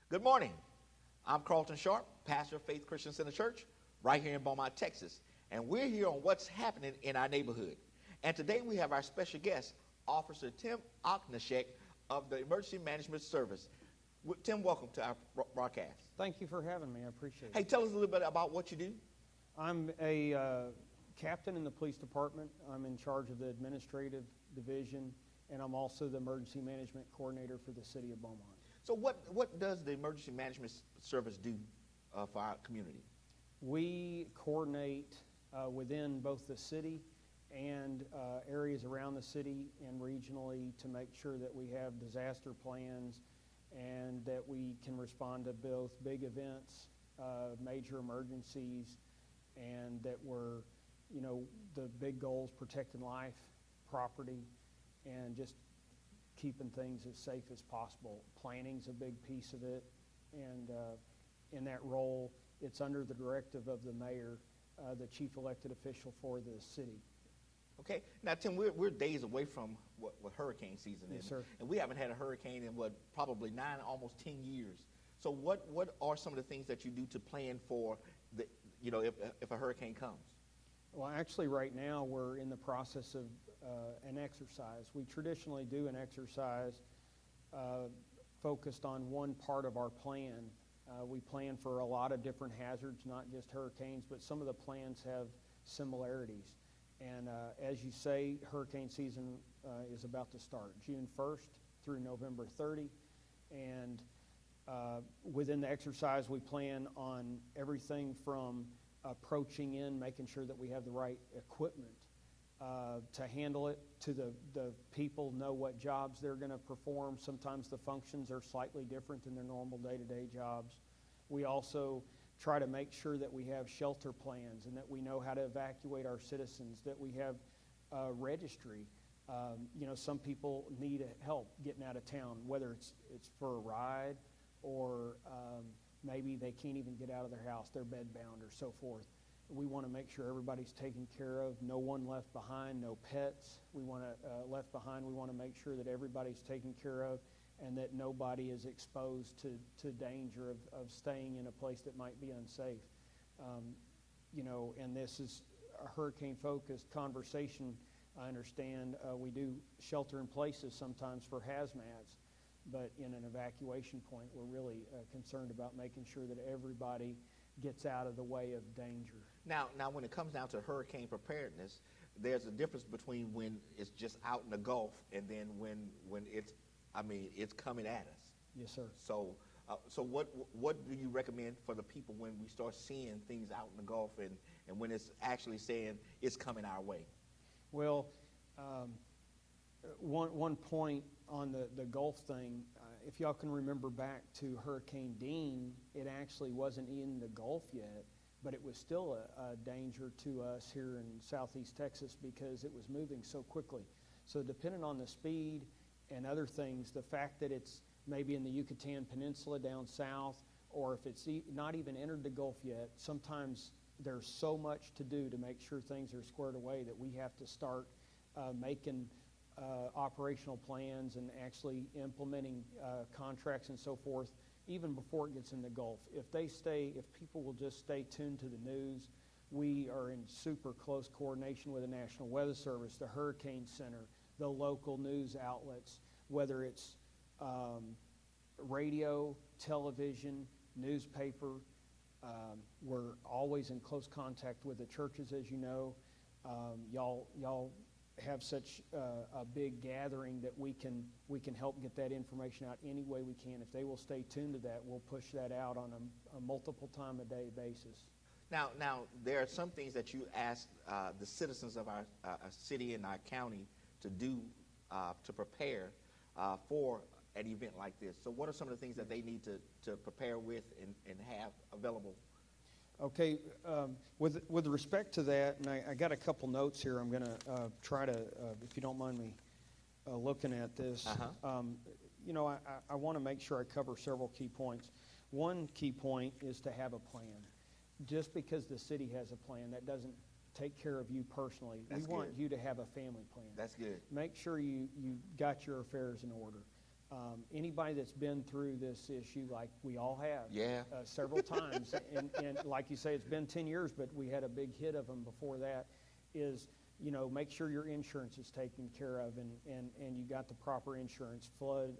Good morning. I'm Carlton Sharp, pastor of Faith Christian Center Church, right here in Beaumont, Texas. And we're here on what's happening in our neighborhood. And today we have our special guest, Officer Tim Ocnaschek of the Emergency Management Service. Tim, welcome to our broadcast. Thank you for having me. I appreciate it. Hey, tell us a little bit about what you do. I'm a captain in the police department. I'm in charge of the administrative division, and I'm also the emergency management coordinator for the city of Beaumont. So what does the Emergency Management Service do for our community? We coordinate within both the city and areas around the city and regionally to make sure that we have disaster plans and that we can respond to both big events, major emergencies, and that we're, the big goals, protecting life, property, and just keeping things as safe as possible. Planning's a big piece of it, and in that role, it's under the directive of the mayor, the chief elected official for the city. Okay. Now, Tim, we're days away from what hurricane season is. Yes, sir. And we haven't had a hurricane in, probably 9, almost 10 years. So what are some of the things that you do to plan for, if a hurricane comes? Well, actually, right now, we're in the process of an exercise. We traditionally do an exercise focused on one part of our plan. We plan for a lot of different hazards, not just hurricanes, but some of the plans have similarities. And as you say, hurricane season is about to start, June 1st through November 30. And within the exercise, we plan on everything from approaching in, making sure that we have the right equipment to handle it, to the people know what jobs they're going to perform. Sometimes the functions are slightly different than their normal day-to-day jobs. We also try to make sure that we have shelter plans and that we know how to evacuate our citizens, that we have registry. Some people need help getting out of town, whether it's for a ride or maybe they can't even get out of their house, they're bedbound or so forth. We want to make sure everybody's taken care of, no one left behind, no pets we want to left behind. We want to make sure that everybody's taken care of and that nobody is exposed to danger of staying in a place that might be unsafe. And this is a hurricane-focused conversation. I understand we do shelter in places sometimes for hazmats, but in an evacuation point, we're really concerned about making sure that everybody gets out of the way of danger. Now, when it comes down to hurricane preparedness, there's a difference between when it's just out in the Gulf and then when it's coming at us. Yes, sir. So what do you recommend for the people when we start seeing things out in the Gulf and when it's actually saying it's coming our way? Well, one point on the Gulf thing, if y'all can remember back to Hurricane Dean, it actually wasn't in the Gulf yet, but it was still a danger to us here in southeast Texas because it was moving so quickly. So depending on the speed and other things, the fact that it's maybe in the Yucatan Peninsula down south, or if it's not even entered the Gulf yet, sometimes there's so much to do to make sure things are squared away that we have to start making operational plans and actually implementing contracts and so forth even before it gets in the Gulf. If people will just stay tuned to the news, we are in super close coordination with the National Weather Service, the Hurricane Center, the local news outlets, whether it's radio, television, newspaper. We're always in close contact with the churches, as you know. Y'all have such a big gathering that we can help get that information out any way we can. If they will stay tuned to that, we'll push that out on a multiple time a day basis. Now, there are some things that you ask the citizens of our city and our county to do to prepare for an event like this. So what are some of the things that they need to prepare with and have available? Okay, with respect to that, and I got a couple notes here. I'm going to try to, if you don't mind me looking at this. Uh-huh. I want to make sure I cover several key points. One key point is to have a plan. Just because the city has a plan, that doesn't take care of you personally. That's we want good. you to have a family plan. That's good. Make sure you got your affairs in order. Anybody that's been through this issue, like we all have, Yeah. several times, and like you say, it's been 10 years, but we had a big hit of them before that, is, make sure your insurance is taken care of and you got the proper insurance, flood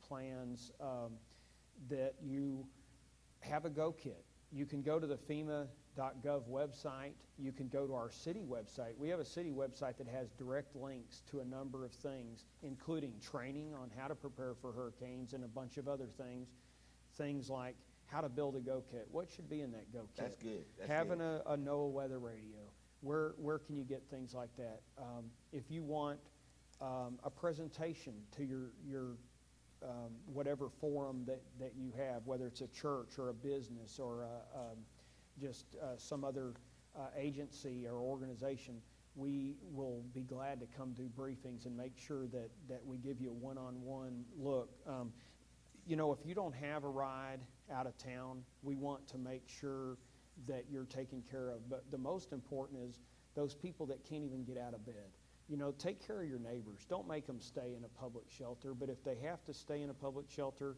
plans, that you have a go kit. You can go to the FEMA.gov website. You can go to our city website. We have a city website that has direct links to a number of things, including training on how to prepare for hurricanes and a bunch of other things. Things like how to build a go kit. What should be in that go kit? That's good. Having a NOAA weather radio. Where can you get things like that? If you want a presentation to your whatever forum that you have, whether it's a church or a business or just some other agency or organization, we will be glad to come do briefings and make sure that we give you a one-on-one look. If you don't have a ride out of town, we want to make sure that you're taken care of. But the most important is those people that can't even get out of bed. Take care of your neighbors. Don't make them stay in a public shelter. But if they have to stay in a public shelter,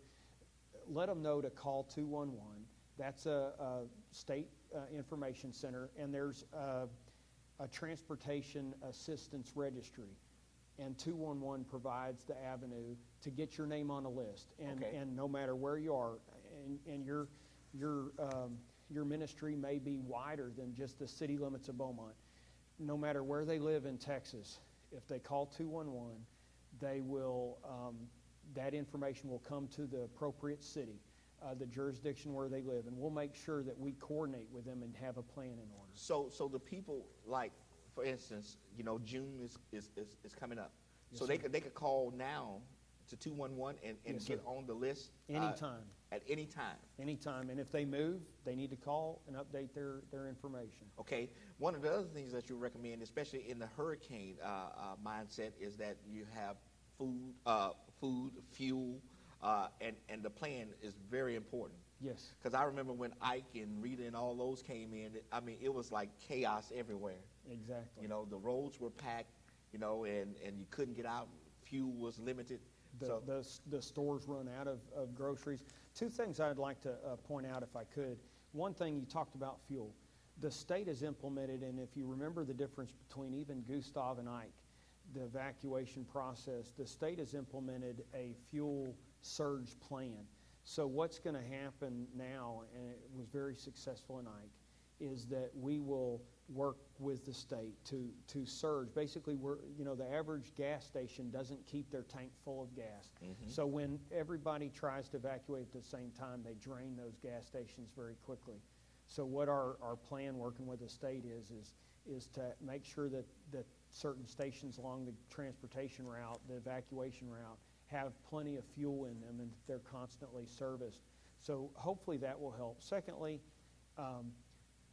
let them know to call 211. That's a state information center. And there's a transportation assistance registry. And 211 provides the avenue to get your name on a list. And no matter where you are, and your ministry may be wider than just the city limits of Beaumont. No matter where they live in Texas, if they call 211, they will, that information will come to the appropriate city, the jurisdiction where they live, and we'll make sure that we coordinate with them and have a plan in order. So the people, like, for instance, June is coming up. Yes, so sir. they could call now to 211 and Yes, get sir. on the list Anytime. at any time. Anytime. And if they move, they need to call and update their information. Okay. One of the other things that you recommend, especially in the hurricane mindset, is that you have food, fuel, and the plan is very important. Yes. Because I remember when Ike and Rita and all those came in, it was like chaos everywhere. Exactly. The roads were packed, and you couldn't get out. Fuel was limited. The stores run out of groceries. Two things I'd like to point out if I could. One thing, you talked about fuel. The state has implemented, and if you remember the difference between even Gustav and Ike, the evacuation process, the state has implemented a fuel surge plan. So what's going to happen now, and it was very successful in Ike, is that we will work with the state to surge. Basically, the average gas station doesn't keep their tank full of gas. Mm-hmm. So when everybody tries to evacuate at the same time, they drain those gas stations very quickly. So what our plan working with the state is to make sure that certain stations along the transportation route, the evacuation route, have plenty of fuel in them and they're constantly serviced. So hopefully that will help. Secondly,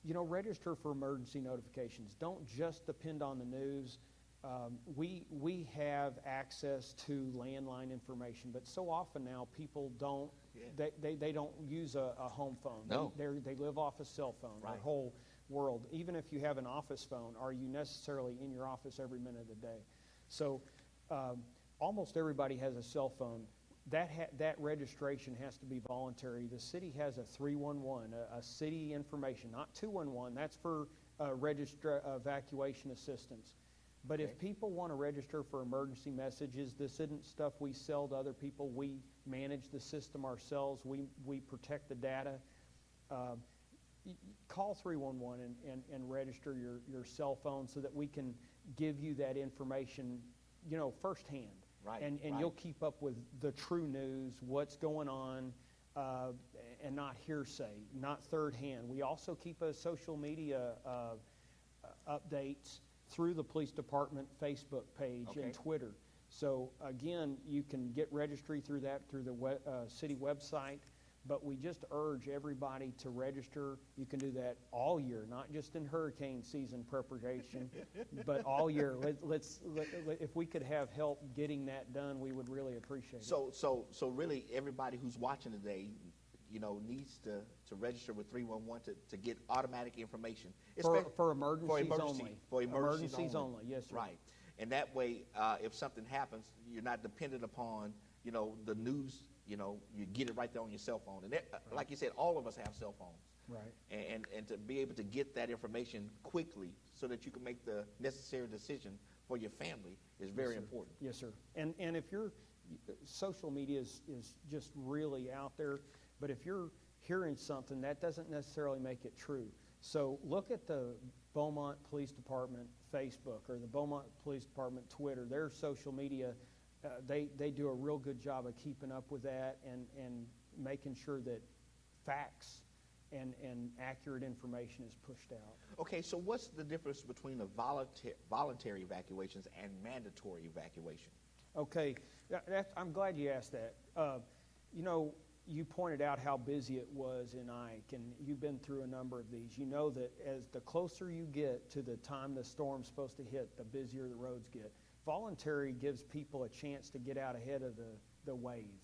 register for emergency notifications. Don't just depend on the news. We have access to landline information, but so often now people don't. Yeah. They don't use a home phone. No. They live off a cell phone. Right. Their whole world. Even if you have an office phone, are you necessarily in your office every minute of the day? So almost everybody has a cell phone. That registration has to be voluntary. The city has a 311, a city information, not 211. That's for evacuation assistance. But if people want to register for emergency messages, this isn't stuff we sell to other people. We manage the system ourselves. We protect the data. Call 311 and register your cell phone so that we can give you that information, firsthand. Right. And you'll keep up with the true news, what's going on, and not hearsay, not third hand. We also keep a social media updates through the police department Facebook page and Twitter. So again, you can get registry through the city website, but we just urge everybody to register. You can do that all year, not just in hurricane season preparation, but all year. If we could have help getting that done, we would really appreciate it. So really, everybody who's watching today, needs to register with 311 to get automatic information. For emergencies only. For emergencies only. Yes, sir. Right. And that way, if something happens, you're not dependent upon the news, you get it right there on your cell phone. And like you said, all of us have cell phones. Right. And to be able to get that information quickly so that you can make the necessary decision for your family is very important. Yes, sir. And if you're, social media is just really out there, but if you're hearing something, that doesn't necessarily make it true. So look at the Beaumont Police Department Facebook or the Beaumont Police Department Twitter. Their social media, they do a real good job of keeping up with that and making sure that facts and accurate information is pushed out. Okay, so what's the difference between the voluntary evacuations and mandatory evacuation? Okay, I'm glad you asked that. You pointed out how busy it was in Ike, and you've been through a number of these. You know that as the closer you get to the time the storm's supposed to hit, the busier the roads get. Voluntary gives people a chance to get out ahead of the wave,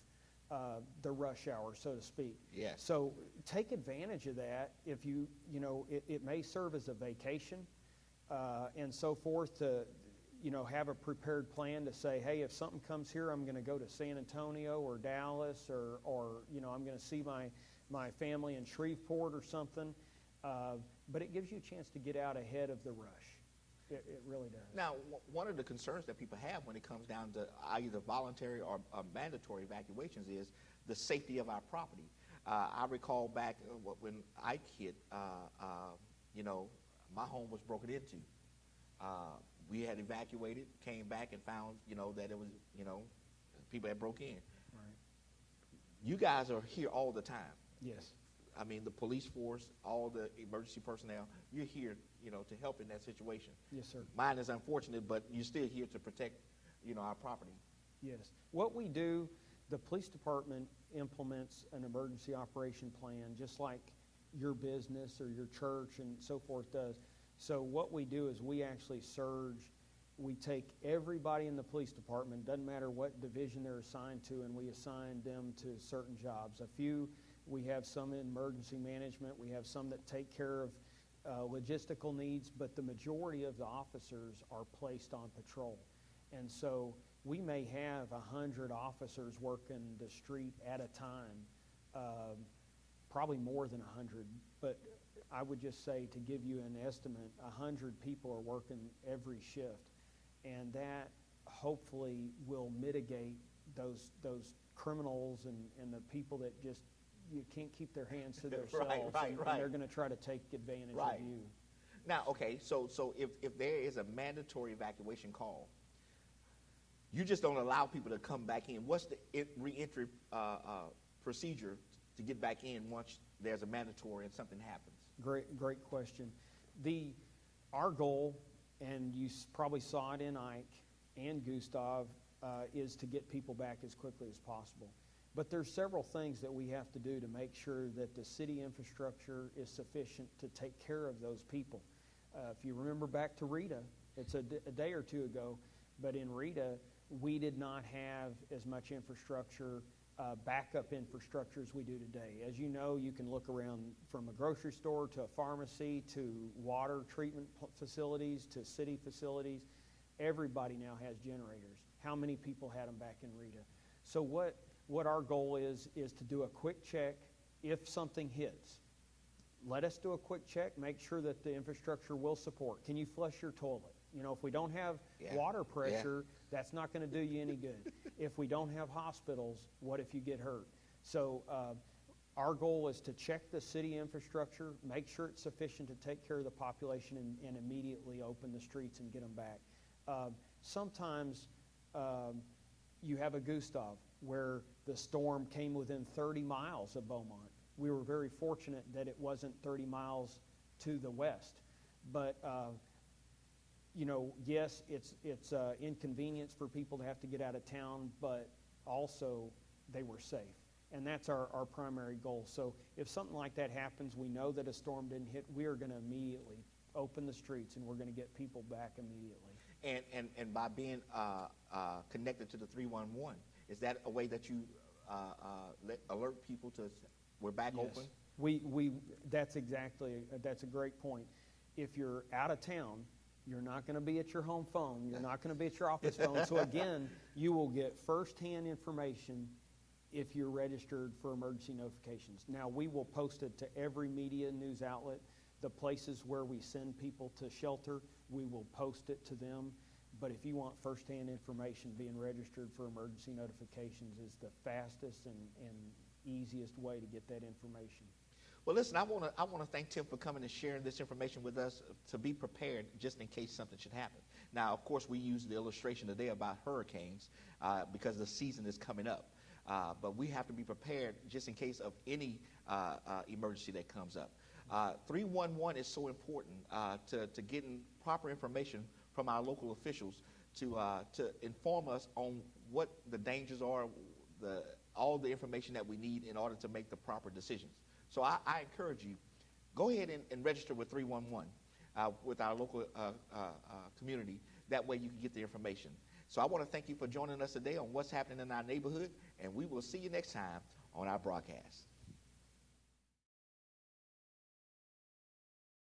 the rush hour, so to speak. Yes. So take advantage of that. If it may serve as a vacation and so forth to, have a prepared plan to say, hey, if something comes here, I'm going to go to San Antonio or Dallas or I'm going to see my family in Shreveport or something. But it gives you a chance to get out ahead of the rush. It really does. Now, one of the concerns that people have when it comes down to either voluntary or mandatory evacuations is the safety of our property. I recall back when Ike hit, my home was broken into. We had evacuated, came back and found, that it was, people had broke in. Right. You guys are here all the time. Yes. I mean, the police force, all the emergency personnel, you're here, to help in that situation. Yes, sir. Mine is unfortunate, but you're still here to protect, our property. Yes. What we do, the police department implements an emergency operation plan just like your business or your church and so forth does. So what we do is we actually surge. We take everybody in the police department, doesn't matter what division they're assigned to, and we assign them to certain jobs. We have some in emergency management. We have some that take care of logistical needs, but the majority of the officers are placed on patrol. And so we may have 100 officers working the street at a time, probably more than 100, but I would just say, to give you an estimate, 100 people are working every shift, and that hopefully will mitigate those criminals and the people that just you can't keep their hands to themselves, right. And they're going to try to take advantage of you. Now, okay, so if there is a mandatory evacuation call, you just don't allow people to come back in. What's the reentry procedure to get back in once there's a mandatory and something happens? Great question. Our goal, and you probably saw it in Ike and Gustav, is to get people back as quickly as possible. But there's several things that we have to do to make sure that the city infrastructure is sufficient to take care of those people. If you remember back to Rita, it's a day or two ago, but in Rita, we did not have as much infrastructure, backup infrastructure as we do today. As you know, you can look around from a grocery store to a pharmacy to water treatment facilities to city facilities. Everybody now has generators. How many people had them back in Rita? So what our goal is to do a quick check if something hits. Let us do a quick check, make sure that the infrastructure will support. Can you flush your toilet? If we don't have water pressure, that's not going to do you any good. If we don't have hospitals, what if you get hurt? So our goal is to check the city infrastructure, make sure it's sufficient to take care of the population, and immediately open the streets and get them back. Sometimes you have a Gustav where the storm came within 30 miles of Beaumont. We were very fortunate that it wasn't 30 miles to the west. But, yes, it's inconvenience for people to have to get out of town, but also they were safe. And that's our primary goal. So if something like that happens, we know that a storm didn't hit, we are going to immediately open the streets and we're going to get people back immediately. And by being connected to the 311, is that a way that you alert people to we're back open? We that's a great point. If you're out of town You're not going to be at your home phone. You're not going to be at your office phone. So again, you will get firsthand information if you're registered for emergency notifications. Now, we will post it to every media news outlet. The places where we send people to shelter, we will post it to them. But if you want firsthand information, being registered for emergency notifications is the fastest and easiest way to get that information. Well, listen, I want to thank Tim for coming and sharing this information with us to be prepared just in case something should happen. Now, of course, we use the illustration today about hurricanes because the season is coming up. But we have to be prepared just in case of any emergency that comes up. 311 is so important to getting proper information from our local officials to inform us on what the dangers are, all the information that we need in order to make the proper decisions. So I encourage you, go ahead and register with 311 with our local community. That way you can get the information. So I want to thank you for joining us today on what's happening in our neighborhood, and we will see you next time on our broadcast.